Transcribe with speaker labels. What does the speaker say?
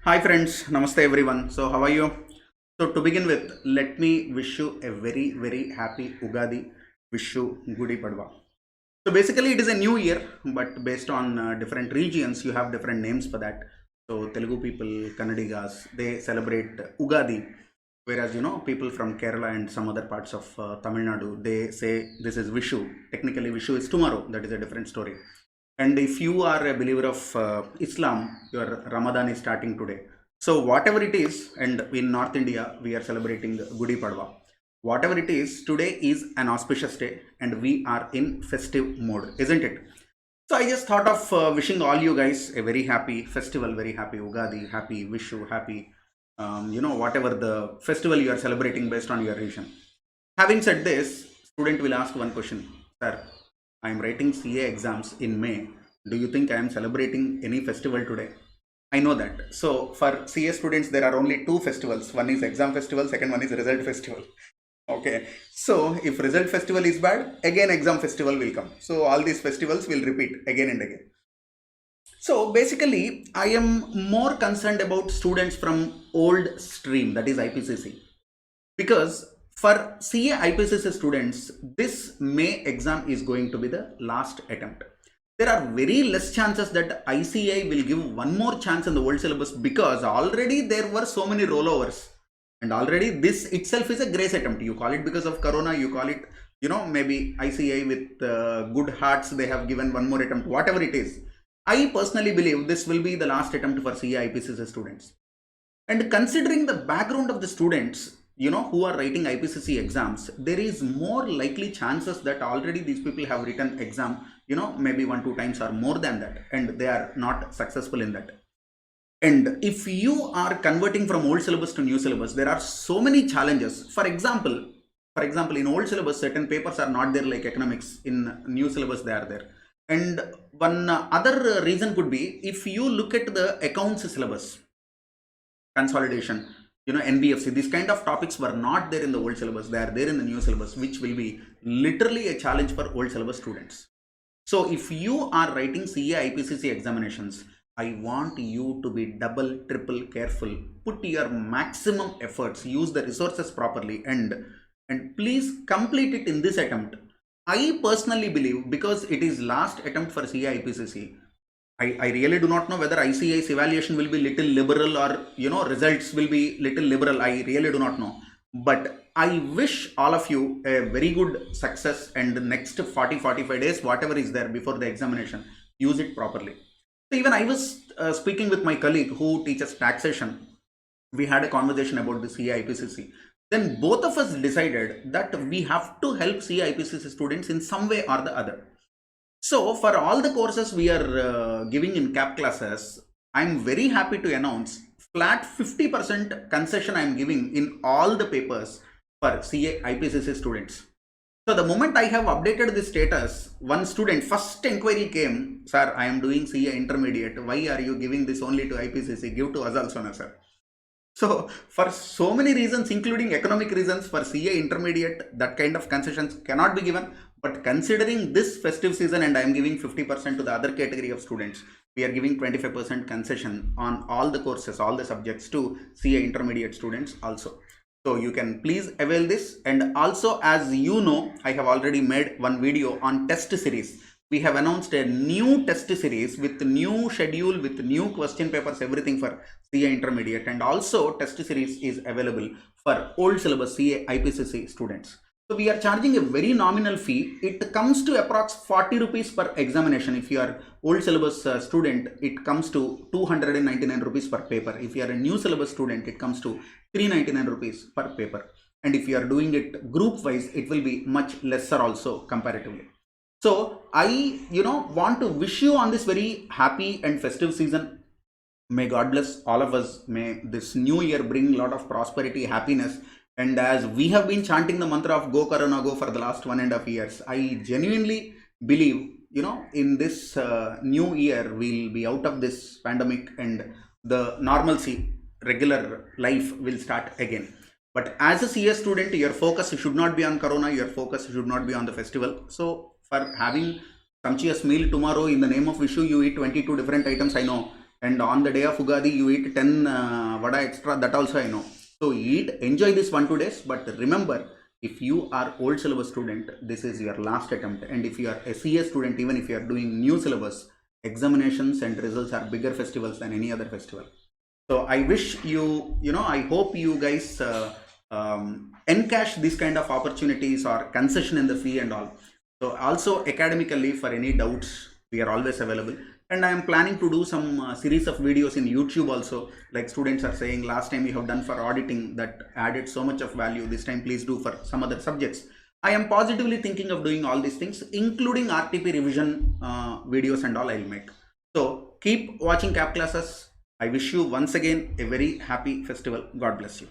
Speaker 1: Hi friends, namaste everyone. So how are you? So to begin with, let me wish you a very happy Ugadi. Wish you Gudi Padwa. So basically it is a new year, but based on different regions, you have different names for that. So Telugu people, Kannadigas, they celebrate Ugadi, whereas people from Kerala and some other parts of Tamil Nadu, they say this is Vishu. Technically Vishu is tomorrow. That is a different story. And if you are a believer of Islam, your Ramadan is starting today. So whatever it is, and in North India we are celebrating Gudi Padwa. Whatever it is, today is an auspicious day and we are in festive mode, isn't it? So I just thought of wishing all you guys a very happy festival, very happy Ugadi, happy Vishu, happy whatever the festival you are celebrating based on your region. Having said this, student will ask one question, sir, I am writing CA exams in May. Do you think I am celebrating any festival today? I know that. So for CA students, there are only two festivals. One is exam festival, second one is result festival. Okay. So if result festival is bad, again exam festival will come. So all these festivals will repeat again and again. So basically, I am more concerned about students from old stream, that is IPCC. Because for CA IPCC students, this May exam is going to be the last attempt. There are very less chances that ICA will give one more chance in the old syllabus because already there were so many rollovers. And already this itself is a grace attempt. You call it because of Corona, you call it, maybe ICA with good hearts, they have given one more attempt, whatever it is. I personally believe this will be the last attempt for CA IPCC students. And considering the background of the students, who are writing IPCC exams, there is more likely chances that already these people have written exam, maybe 1-2 times or more than that, and they are not successful in that. And if you are converting from old syllabus to new syllabus, there are so many challenges. For example, in old syllabus, certain papers are not there, like economics. In new syllabus, they are there. And one other reason could be, if you look at the accounts syllabus, consolidation, NBFC, these kind of topics were not there in the old syllabus. They are there in the new syllabus, which will be literally a challenge for old syllabus students. So if you are writing CA IPCC examinations, I want you to be double, triple careful. Put your maximum efforts, use the resources properly, and please complete it in this attempt. I personally believe, because it is last attempt for CA IPCC, I really do not know whether ICA's evaluation will be little liberal or results will be little liberal. I really do not know. But I wish all of you a very good success, and the next 40-45 days, whatever is there before the examination, use it properly. So even I was speaking with my colleague who teaches taxation. We had a conversation about the CA IPCC. Then both of us decided that we have to help CA IPCC students in some way or the other. So for all the courses we are giving in CAP classes, I am very happy to announce flat 50% concession I am giving in all the papers for CA IPCC students. So the moment I have updated this status, one student, first inquiry came, sir, I am doing CA intermediate. Why are you giving this only to IPCC? Give to us also, sir. So for so many reasons, including economic reasons, for CA intermediate, that kind of concessions cannot be given. But considering this festive season, and I am giving 50% to the other category of students, we are giving 25% concession on all the courses, all the subjects to CA intermediate students also. So you can please avail this. And also, as you know, I have already made one video on test series. We have announced a new test series with new schedule, with new question papers, everything for CA intermediate, and also test series is available for old syllabus CA IPCC students. So we are charging a very nominal fee. It comes to approx 40 rupees per examination. If you are old syllabus student, it comes to 299 rupees per paper. If you are a new syllabus student, it comes to 399 rupees per paper. And if you are doing it group wise, it will be much lesser also comparatively. So I, want to wish you on this very happy and festive season. May God bless all of us. May this new year bring a lot of prosperity, happiness. And as we have been chanting the mantra of Go Corona Go for the last 1.5 years, I genuinely believe, in this new year, we'll be out of this pandemic and the normalcy, regular life will start again. But as a CS student, your focus should not be on Corona, your focus should not be on the festival. So for having sumptuous meal tomorrow in the name of Vishu, you eat 22 different items, I know. and on the day of Ugadi you eat 10 vada extra, that also I know. So eat, enjoy this 1-2 days, but remember, if you are old syllabus student, this is your last attempt, and if you are a CA student, even if you are doing new syllabus, examinations and results are bigger festivals than any other festival. So I wish you, I hope you guys encash these kind of opportunities or concession in the fee and all. So also academically, for any doubts, we are always available. And I am planning to do some series of videos in YouTube also. Like students are saying, last time we have done for auditing that added so much of value. This time please do for some other subjects. I am positively thinking of doing all these things, including RTP revision videos and all I will make. So keep watching CAP classes. I wish you once again a very happy festival. God bless you.